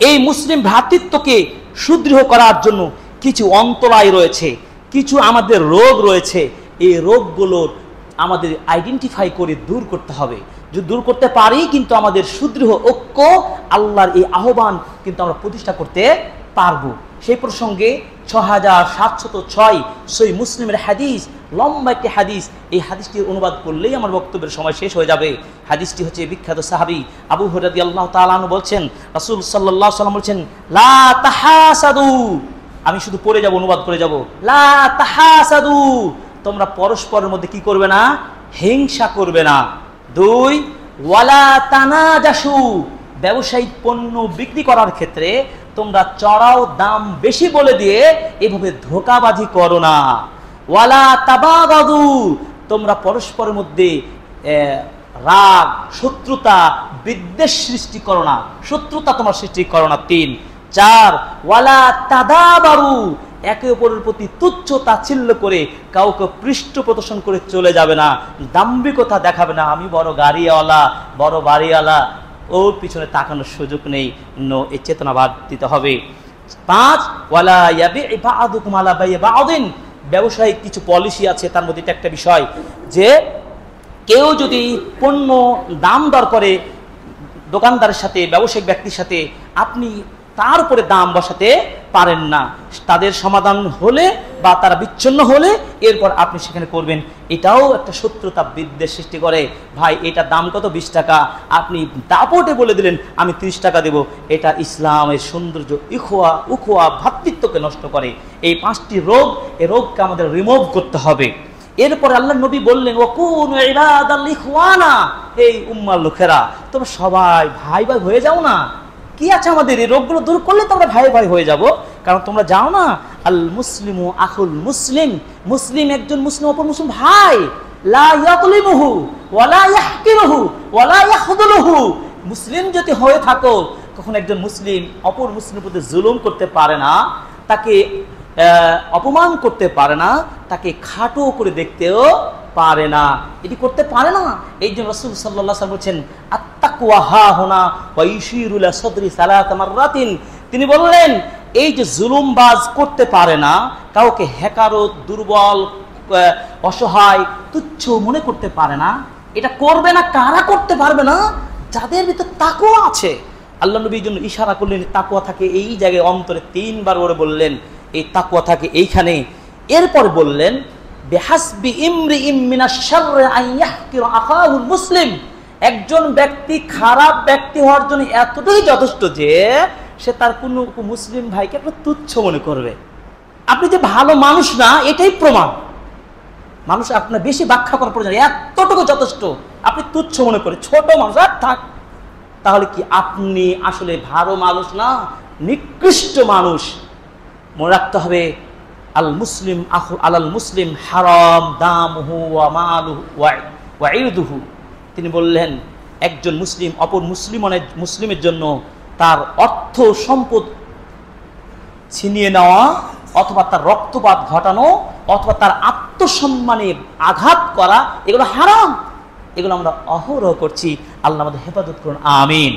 এই মুসলিম ভ্রাতৃত্বকে সুদৃঢ় করার জন্য কিছু অন্তরায় রয়েছে, কিছু আমাদের রোগ রয়েছে। এই রোগগুলোর আমাদের আইডেন্টিফাই করে দূর করতে হবে। যদি দূর করতে পারি কিন্তু আমাদের সুদৃঢ় ঐক্য, আল্লাহর এই আহ্বান কিন্তু আমরা প্রতিষ্ঠা করতে পারবো। সেই প্রসঙ্গে ৬৭০৬ সহিহ মুসলিমের হাদিস, লম্বা একটি হাদিস। এই হাদিসটি অনুবাদ করলেই আমার বক্তব্যের সময় শেষ হয়ে যাবে। হাদিসটি হচ্ছে বিখ্যাত সাহাবী আবু হুরায়রা রাদিয়াল্লাহু তাআলা আনহু বলছেন, রাসূল সাল্লাল্লাহু আলাইহি ওয়াসাল্লাম বলছেন, লা তাহাসাদু। আমি শুধু পড়ে যাব, অনুবাদ করে যাব। লা তাহাসাদু, তোমরা পরস্পরের মধ্যে কি করবে না? হিংসা করবে না। ২, ওয়ালা তানাজাসু, ব্যবসায়িক পণ্য বিক্রি করার ক্ষেত্রে তোমরা চড়াও দাম বেশি বলে দিয়ে এভাবে ধোঁকাবাজি করো না। ওয়ালা তাবাগাদু, তোমরা পরস্পরের মধ্যে রাগ, শত্রুতা, বিদ্বেষ সৃষ্টি করো না, শত্রুতা তোমরা সৃষ্টি করো না। ৩, ৪, ওয়ালা তাদাবারু, একে অপরের প্রতি তুচ্ছ তাচ্ছিল্য করে কাউকে পৃষ্ঠ প্রদর্শন করে চলে যাবে না, দাম্ভিকতা দেখাবে না। আমি বড় গাড়িওয়ালা, বড় বাড়িওয়ালা, ওর পিছনে তাকানোর সুযোগ নেই। এই চেতনাবাদ দিতে হবে। ৫, ওয়ালা ইয়াবিউ বা'দুকুম আলা বাই'i বা'দিন, ব্যবসায়িক কিছু পলিসি আছে, তার মধ্যে একটা বিষয় যে কেউ যদি পণ্য দাম দর করে দোকানদারের সাথে, ব্যবসায়িক ব্যক্তির সাথে, আপনি তার উপরে দাম বসাতে পারেন না। তাদের সমাধান হলে বা তারা বিচ্ছিন্ন হলে এরপর আপনি সেখানে করবেন। এটাও একটা শত্রুতা, বিদ্বেষ সৃষ্টি করে। ভাই এটার দাম কত? ২০ টাকা। আপনি দাপটে বলে দিলেন আমি ৩০ টাকা দেব। এটা ইসলামের সৌন্দর্য, উখুয়া ভ্রাতৃত্বকে নষ্ট করে। এই ৫টি রোগ, এই রোগকে আমাদের রিমুভ করতে হবে। এরপর আল্লাহ নবী বললেন, ওয়াকুনু ইবাদাল ইখওয়ানা, এই উম্মার লোকেরা তোমরা সবাই ভাই ভাই হয়ে যাও না। কি আছে আমাদের? এই রোগগুলো দূর করলে তো আমরা ভাই ভাই হয়ে যাব। কারণ তোমরা জানো না, আল মুসলিমু আখুল মুসলিম, মুসলিম একজন মুসলিম অপর মুসলিম ভাই। লা ইয়াযলিমুহু ওয়ালা ইয়াহকিরুহু ওয়ালা ইয়াখযুলুহু, মুসলিম যদি হয়ে থাকো কখনো একজন মুসলিম অপর মুসলিমের প্রতি জুলুম করতে পারে না, তাকে অপমান করতে পারে না, তাকে খাটো করে দেখতেও পারে না, এটি করতে পারে না। এই জন্য রাসূল সাল্লাল্লাহু আলাইহি ওয়াসাল্লাম বলেছেন, আত্তাকওয়া হাহুনা ওয়া ইউশিরু ইলা সাদরি সালাতা মাররাতিন। তিনি বললেন এই যে জুলুমবাজ করতে পারে না, কাউকে হেকারত, দুর্বল, অসহায়, তুচ্ছ মনে করতে পারে না, এটা করবে না। কারা করতে পারবে না? যাদের ভিতর তাকওয়া আছে। আল্লাহ নবীর জন্য ইশারা করলেন তাকওয়া থাকে এই জায়গায়, অন্তরে ৩ বার করে বললেন এই তাকওয়া থাকে এইখানে। এরপর বললেন, বিহাসবি ইমরিইম মিনাশ শাররি আন ইয়াহকিরা আখাহুল মুসলিম, একজন ব্যক্তি খারাপ ব্যক্তি হওয়ার জন্য এতটাই যথেষ্ট যে সে তার কোনো মুসলিম ভাইকে একটা তুচ্ছ মনে করবে। আপনি যে ভালো মানুষ না এটাই প্রমাণ। মানুষ আপনার বেশি ব্যাখ্যা করার প্রয়োজন, এতটুকু যথেষ্ট। আপনি তুচ্ছ মনে করে ছোট মানুষ আর থাক, তাহলে কি আপনি আসলে ভালো মানুষ না, নিকৃষ্ট মানুষ। মনে রাখতে হবে, আল মুসলিম আখু আলাল মুসলিম হারাম দামুহু ওয়া মালুহু ওয়া ইরদুহু। তিনি বললেন একজন মুসলিম অপর মুসলিমের জন্য তার অর্থ সম্পদ ছিনিয়ে নেওয়া, অথবা তার রক্তপাত ঘটানো, অথবা তার আত্মসম্মানে আঘাত করা, এগুলো হারাম। এগুলো আমরা অহরহ করছি। আল্লাহ আমাদের হেফাজত করুন, আমিন।